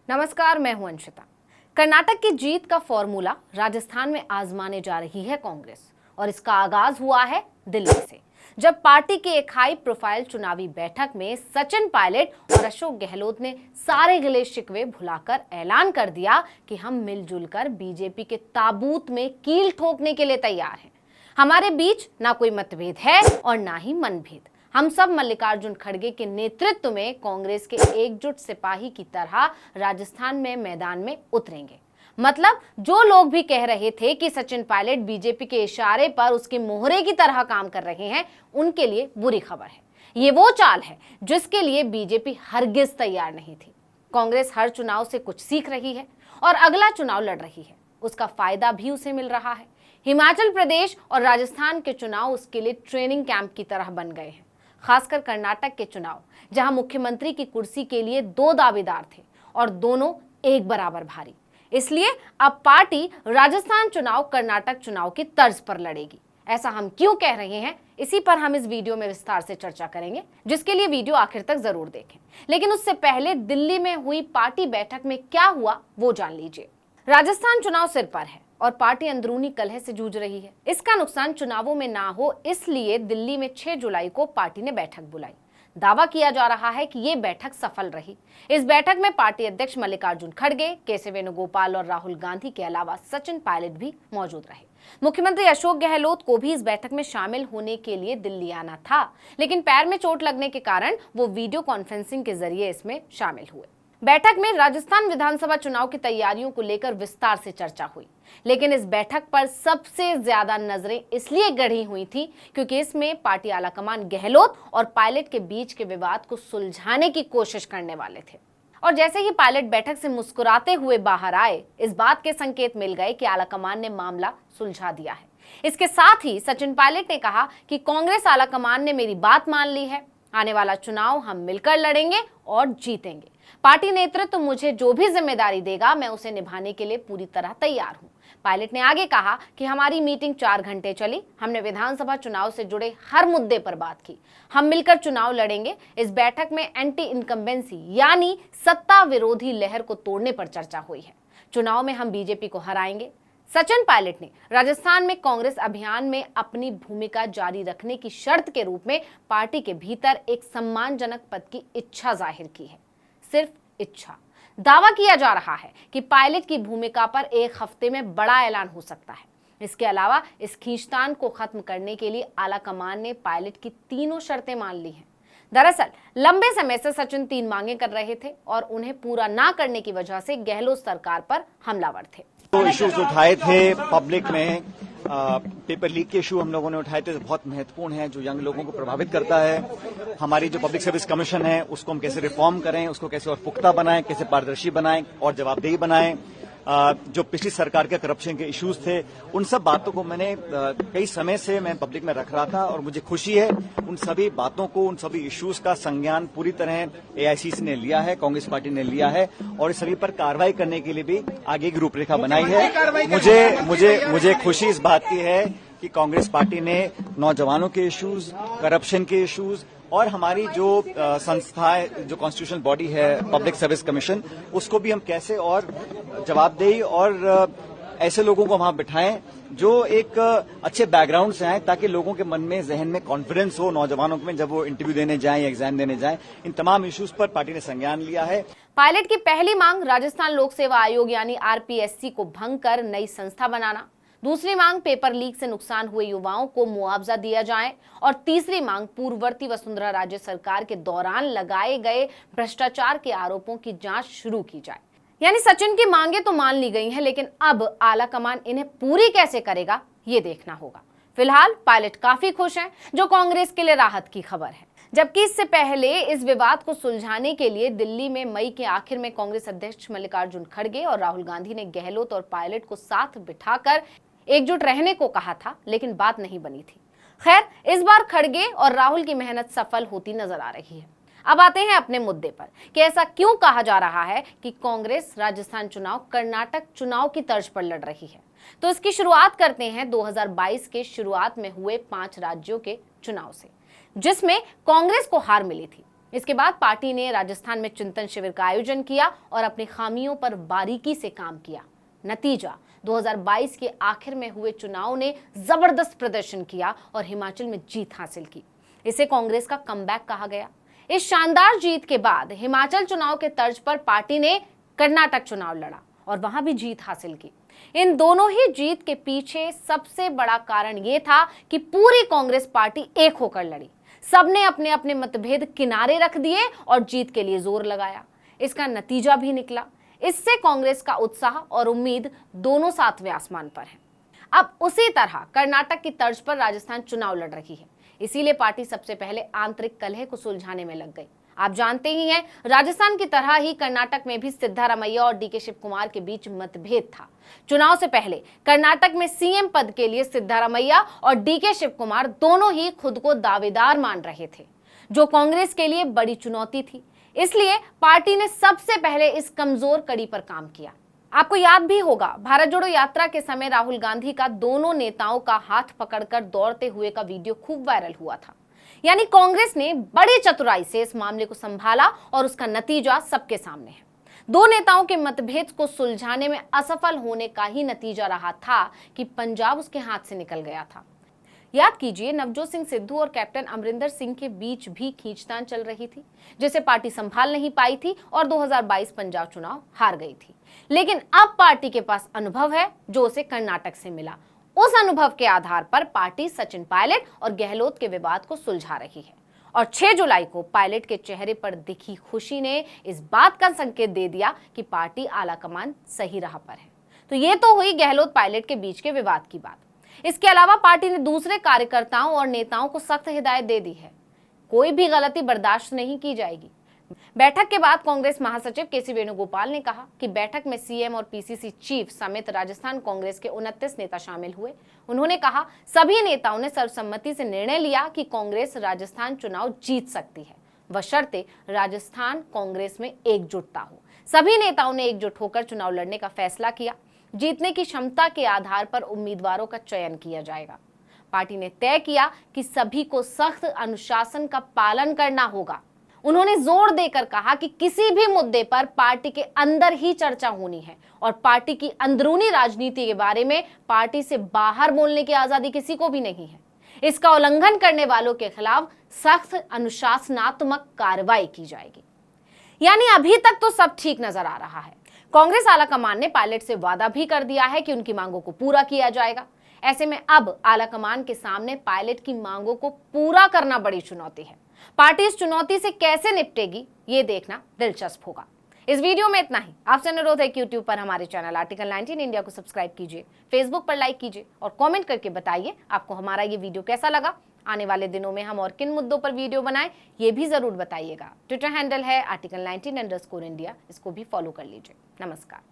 नमस्कार, मैं हूं अंशिता। कर्नाटक की जीत का फॉर्मूला राजस्थान में आजमाने जा रही है कांग्रेस और इसका आगाज हुआ है दिल्ली से, जब पार्टी की एक हाई प्रोफाइल चुनावी बैठक में सचिन पायलट और अशोक गहलोत ने सारे गिले शिकवे भुलाकर ऐलान कर दिया कि हम मिलजुल कर बीजेपी के ताबूत में कील ठोकने के लिए तैयार हैं। हमारे बीच ना कोई मतभेद है और ना ही मनभेद। हम सब मल्लिकार्जुन खड़गे के नेतृत्व में कांग्रेस के एकजुट सिपाही की तरह राजस्थान में मैदान में उतरेंगे। मतलब जो लोग भी कह रहे थे कि सचिन पायलट बीजेपी के इशारे पर उसके मोहरे की तरह काम कर रहे हैं, उनके लिए बुरी खबर है। ये वो चाल है जिसके लिए बीजेपी हरगिज तैयार नहीं थी। कांग्रेस हर चुनाव से कुछ सीख रही है और अगला चुनाव लड़ रही है। उसका फायदा भी उसे मिल रहा है। हिमाचल प्रदेश और राजस्थान के चुनाव उसके लिए ट्रेनिंग कैंप की तरह बन गए हैं। खासकर कर्नाटक के चुनाव, जहां मुख्यमंत्री की कुर्सी के लिए दो दावेदार थे और दोनों एक बराबर भारी। इसलिए अब पार्टी राजस्थान चुनाव कर्नाटक चुनाव की तर्ज पर लड़ेगी। ऐसा हम क्यों कह रहे हैं, इसी पर हम इस वीडियो में विस्तार से चर्चा करेंगे, जिसके लिए वीडियो आखिर तक जरूर देखें। लेकिन उससे पहले दिल्ली में हुई पार्टी बैठक में क्या हुआ वो जान लीजिए। राजस्थान चुनाव सिर पर है और पार्टी अंदरूनी कलह से जूझ रही है। इसका नुकसान चुनावों में ना हो, इसलिए दिल्ली में 6 जुलाई को पार्टी ने बैठक बुलाई। दावा किया जा रहा है कि ये बैठक सफल रही। इस बैठक में पार्टी अध्यक्ष मल्लिकार्जुन खड़गे, के वेणुगोपाल और राहुल गांधी के अलावा सचिन पायलट भी मौजूद रहे। मुख्यमंत्री अशोक गहलोत को भी इस बैठक में शामिल होने के लिए दिल्ली आना था, लेकिन पैर में चोट लगने के कारण वो वीडियो कॉन्फ्रेंसिंग के जरिए इसमें शामिल हुए। बैठक में राजस्थान विधानसभा चुनाव की तैयारियों को लेकर विस्तार से चर्चा हुई, लेकिन इस बैठक पर सबसे ज्यादा नजरें इसलिए गड़ी हुई थी क्योंकि इसमें पार्टी आलाकमान गहलोत और पायलट के बीच के विवाद को सुलझाने की कोशिश करने वाले थे। और जैसे ही पायलट बैठक से मुस्कुराते हुए बाहर आए, इस बात के संकेत मिल गए कि आलाकमान ने मामला सुलझा दिया है। इसके साथ ही सचिन पायलट ने कहा कि कांग्रेस आलाकमान ने मेरी बात मान ली है, आने वाला चुनाव हम मिलकर लड़ेंगे और जीतेंगे। पार्टी नेतृत्व मुझे जो भी जिम्मेदारी देगा, मैं उसे निभाने के लिए पूरी तरह तैयार हूं। पायलट ने आगे कहा कि हमारी मीटिंग 4 घंटे चली। हमने विधानसभा चुनाव से जुड़े हर मुद्दे पर बात की। हम मिलकर चुनाव लड़ेंगे। इस बैठक में एंटी इनकम्बेंसी यानी सत्ता विरोधी लहर को तोड़ने पर चर्चा हुई है। चुनाव में हम बीजेपी को हराएंगे। सचिन पायलट ने राजस्थान में कांग्रेस अभियान में अपनी भूमिका जारी रखने की शर्त के रूप में पार्टी के भीतर एक सम्मानजनक पद की इच्छा जाहिर की है। सिर्फ इच्छा। दावा किया जा रहा है कि पायलट की भूमिका पर 1 हफ्ते में बड़ा ऐलान हो सकता है। इसके अलावा इस खींचतान को खत्म करने के लिए आलाकमान ने पायलट की तीनों शर्तें मान ली हैं। दरअसल लंबे समय से सचिन 3 मांगे कर रहे थे और उन्हें पूरा ना करने की वजह से गहलोत सरकार पर हमलावर थे। तो इश्यूज उठाए थे पब्लिक में, पेपर लीक के इशू हम लोगों ने उठाए थे, बहुत महत्वपूर्ण है, जो यंग लोगों को प्रभावित करता है। हमारी जो पब्लिक सर्विस कमीशन है उसको हम कैसे रिफॉर्म करें, उसको कैसे और पुख्ता बनाएं, कैसे पारदर्शी बनाएं और जवाबदेही बनाएं। जो पिछली सरकार के करप्शन के इश्यूज थे, उन सब बातों को मैंने कई समय से मैं पब्लिक में रख रहा था और मुझे खुशी है उन सभी बातों को, उन सभी इश्यूज का संज्ञान पूरी तरह एआईसीसी ने लिया है, कांग्रेस पार्टी ने लिया है और इस सभी पर कार्रवाई करने के लिए भी आगे की रूपरेखा बनाई है। मुझे खुशी इस बात की है कि कांग्रेस पार्टी ने नौजवानों के इश्यूज, करप्शन के इश्यूज और हमारी जो संस्था है, जो कॉन्स्टिट्यूशनल बॉडी है पब्लिक सर्विस कमीशन, उसको भी हम कैसे और जवाबदेही और ऐसे लोगों को वहां बिठाएं जो एक अच्छे बैकग्राउंड से आए, ताकि लोगों के मन में, जहन में कॉन्फिडेंस हो नौजवानों में, जब वो इंटरव्यू देने जाएं या एग्जाम देने जाएं। इन तमाम इश्यूज पर पार्टी ने संज्ञान लिया है। पायलट की पहली मांग राजस्थान लोक सेवा आयोग यानी आरपीएससी को भंग कर नई संस्था बनाना। दूसरी मांग पेपर लीक से नुकसान हुए युवाओं को मुआवजा दिया जाए और तीसरी मांग पूर्ववर्ती वसुंधरा राजे सरकार के दौरान लगाए गए भ्रष्टाचार के आरोपों की जांच शुरू की जाए। यानी सचिन की मांगे तो मान ली गई हैं, लेकिन अब आलाकमान इन्हें पूरी कैसे करेगा ये देखना होगा। फिलहाल पायलट काफी खुश हैं, जो कांग्रेस के लिए राहत की खबर है। जबकि इससे पहले इस विवाद को सुलझाने के लिए दिल्ली में मई के आखिर में कांग्रेस अध्यक्ष मल्लिकार्जुन खड़गे और राहुल गांधी ने गहलोत और पायलट को साथ बिठाकर एकजुट रहने को कहा था, लेकिन बात नहीं बनी थी। खैर, इस बार खड़गे और राहुल की मेहनत सफल होती नजर आ रही है। अब आते हैं अपने मुद्दे पर कि ऐसा क्यों कहा जा रहा है कि कांग्रेस राजस्थान चुनाव कर्नाटक चुनाव की तर्ज पर लड़ रही है। तो इसकी शुरुआत करते हैं 2022 के शुरुआत में हुए 5 राज्यों के चुनाव से, जिसमें कांग्रेस को हार मिली थी। इसके बाद पार्टी ने राजस्थान में चिंतन शिविर का आयोजन किया और अपनी खामियों पर बारीकी से काम किया। नतीजा 2022 के आखिर में हुए चुनाव ने जबरदस्त प्रदर्शन किया और हिमाचल में जीत हासिल की। इसे कांग्रेस का कमबैक कहा गया। इस शानदार जीत के बाद हिमाचल चुनाव के तर्ज पर पार्टी ने कर्नाटक चुनाव लड़ा और वहां भी जीत हासिल की। इन दोनों ही जीत के पीछे सबसे बड़ा कारण यह था कि पूरी कांग्रेस पार्टी एक होकर लड़ी। सबने अपने अपने मतभेद किनारे रख दिए और जीत के लिए जोर लगाया। इसका नतीजा भी निकला। इससे कांग्रेस का उत्साह और उम्मीद दोनों सातवें आसमान पर हैं। अब उसी तरह कर्नाटक की तर्ज पर राजस्थान चुनाव लड़ रही है। इसीलिए पार्टी सबसे पहले आंतरिक कलह को सुलझाने में लग गई। आप जानते ही हैं, राजस्थान की तरह ही कर्नाटक में भी सिद्धारमैया और डीके शिव कुमार के बीच मतभेद था। चुनाव से पहले कर्नाटक में सीएम पद के लिए सिद्धारमैया और डीके शिव कुमार दोनों ही खुद को दावेदार मान रहे थे, जो कांग्रेस के लिए बड़ी चुनौती थी। इसलिए पार्टी ने सबसे पहले इस कमजोर कड़ी पर काम किया। आपको याद भी होगा, भारत जोड़ो यात्रा के समय राहुल गांधी का दोनों नेताओं का हाथ पकड़कर दौड़ते हुए का वीडियो खूब वायरल हुआ था। यानी कांग्रेस ने बड़ी चतुराई से इस मामले को संभाला और उसका नतीजा सबके सामने है। दो नेताओं के मतभेद को सुलझाने में असफल होने का ही नतीजा रहा था कि पंजाब उसके हाथ से निकल गया था। याद कीजिए, नवजोत सिंह सिद्धू और कैप्टन अमरिंदर सिंह के बीच भी खींचतान चल रही थी, जिसे पार्टी संभाल नहीं पाई थी और 2022 पंजाब चुनाव हार गई थी। लेकिन अब पार्टी के पास अनुभव है जो उसे कर्नाटक से मिला। उस अनुभव के आधार पर पार्टी सचिन पायलट और गहलोत के विवाद को सुलझा रही है और 6 जुलाई को पायलट के चेहरे पर दिखी खुशी ने इस बात का संकेत दे दिया कि पार्टी आलाकमान सही राह पर है। तो ये तो हुई गहलोत पायलट के बीच के विवाद की बात। इसके अलावा पार्टी ने दूसरे कार्यकर्ताओं और नेताओं को सख्त हिदायत दे दी है, कोई भी गलती बर्दाश्त नहीं की जाएगी। बैठक के बाद कांग्रेस महासचिव केसी वेणुगोपाल ने कहा कि बैठक में सीएम और पीसीसी चीफ समेत राजस्थान कांग्रेस के 29 नेता शामिल हुए। उन्होंने कहा, सभी नेताओं ने सर्वसम्मति से निर्णय लिया कि कांग्रेस राजस्थान चुनाव जीत सकती है, बशर्ते राजस्थान कांग्रेस में एकजुटता हो। सभी नेताओं ने एकजुट होकर चुनाव लड़ने का फैसला किया। जीतने की क्षमता के आधार पर उम्मीदवारों का चयन किया जाएगा। पार्टी ने तय किया कि सभी को सख्त अनुशासन का पालन करना होगा। उन्होंने जोर देकर कहा कि किसी भी मुद्दे पर पार्टी के अंदर ही चर्चा होनी है और पार्टी की अंदरूनी राजनीति के बारे में पार्टी से बाहर बोलने की आजादी किसी को भी नहीं है। इसका उल्लंघन करने वालों के खिलाफ सख्त अनुशासनात्मक कार्रवाई की जाएगी। यानी अभी तक तो सब ठीक नजर आ रहा है। कांग्रेस आलाकमान ने पायलट से वादा भी कर दिया है कि उनकी मांगों को पूरा किया जाएगा। ऐसे में अब आलाकमान के सामने पायलट की मांगों को पूरा करना बड़ी चुनौती है। पार्टी इस चुनौती से कैसे निपटेगी, ये देखना दिलचस्प होगा। इस वीडियो में इतना ही। आपसे अनुरोध है कि यूट्यूब पर हमारे चैनल आर्टिकल 19 इंडिया को सब्सक्राइब कीजिए, फेसबुक पर लाइक कीजिए और कमेंट करके बताइए आपको हमारा ये वीडियो कैसा लगा। आने वाले दिनों में हम और किन मुद्दों पर वीडियो बनाएं, ये भी जरूर बताइएगा। ट्विटर हैंडल है article19_India, इसको भी फॉलो कर लीजिए। नमस्कार।